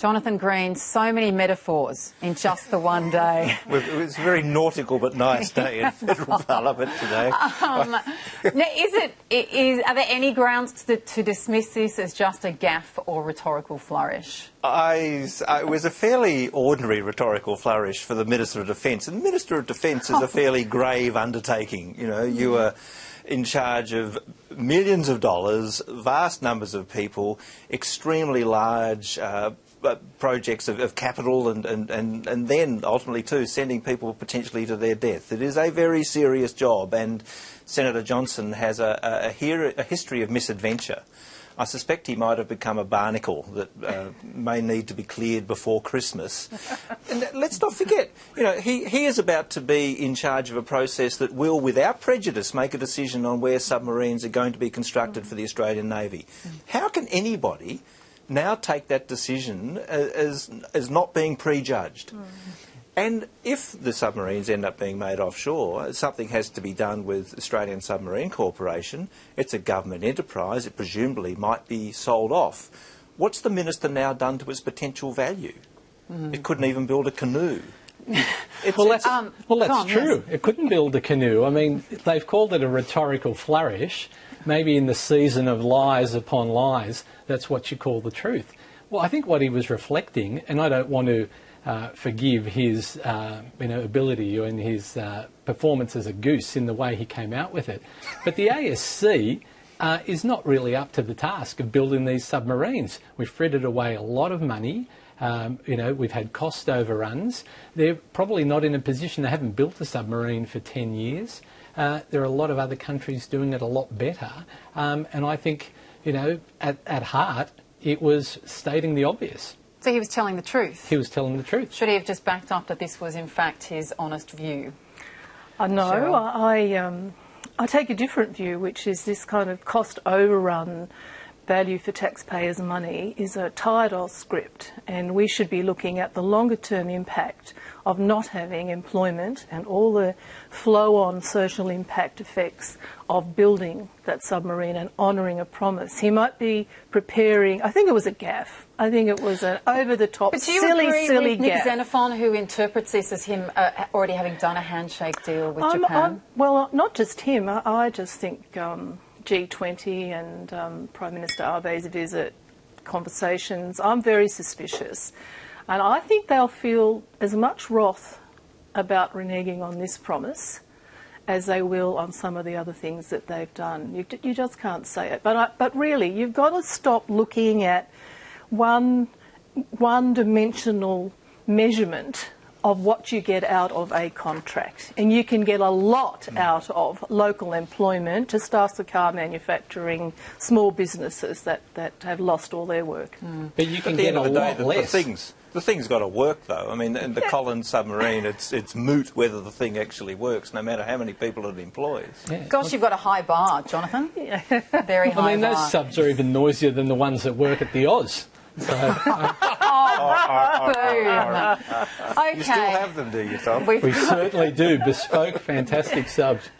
Jonathan Green, so many metaphors in just the one day. It was a very nautical but nice day in Federal Parliament today. Now, are there any grounds to dismiss this as just a gaffe or rhetorical flourish? It was a fairly ordinary rhetorical flourish for the Minister of Defence. And the Minister of Defence is a fairly grave undertaking. You know, you are in charge of millions of dollars, vast numbers of people, extremely large projects of capital and then ultimately too sending people potentially to their death. It is a very serious job, and Senator Johnson has a history of misadventure. I suspect he might have become a barnacle that may need to be cleared before Christmas. And let's not forget, you know, he is about to be in charge of a process that will, without prejudice, make a decision on where submarines are going to be constructed for the Australian Navy. How can anybody now take that decision as not being prejudged? And if the submarines end up being made offshore, something has to be done with Australian Submarine Corporation. It's a government enterprise. It presumably might be sold off. What's the minister now done to its potential value? It couldn't even build a canoe. That's true. Yes. It couldn't build a canoe. I mean, they've called it a rhetorical flourish. Maybe in the season of lies upon lies, that's what you call the truth. Well, I think what he was reflecting, and I don't want to forgive his ability and his performance as a goose in the way he came out with it, but the ASC is not really up to the task of building these submarines. We've frittered away a lot of money. We've had cost overruns. They're probably not in a position, they haven't built a submarine for 10 years. There are a lot of other countries doing it a lot better. And I think, at heart, it was stating the obvious. So he was telling the truth? He was telling the truth. Should he have just backed up that this was, in fact, his honest view? No, I take a different view, which is this kind of cost overrun value for taxpayers' money is a tired-old script, and we should be looking at the longer-term impact of not having employment and all the flow-on social impact effects of building that submarine and honouring a promise. He might be preparing, I think it was a gaffe. I think it was an over-the-top, silly with Nick gaffe. Xenophon, who interprets this as him already having done a handshake deal with Japan? Well, not just him. I just think G20 and Prime Minister Abe's visit, conversations, I'm very suspicious. And I think they'll feel as much wrath about reneging on this promise as they will on some of the other things that they've done. You just can't say it. But really, you've got to stop looking at one-dimensional measurement of what you get out of a contract. And you can get a lot out of local employment. Just ask the car manufacturing small businesses that have lost all their work. But you can get a lot less. The thing's got to work, though. I mean, in the Collins submarine, it's moot whether the thing actually works, no matter how many people it employs. Yeah. Gosh, you've got a high bar, Jonathan. Very high bar. I mean, those subs are even noisier than the ones that work at the Oz. So, boom. Okay. You still have them, do you, Tom? We certainly do. Bespoke, fantastic subs.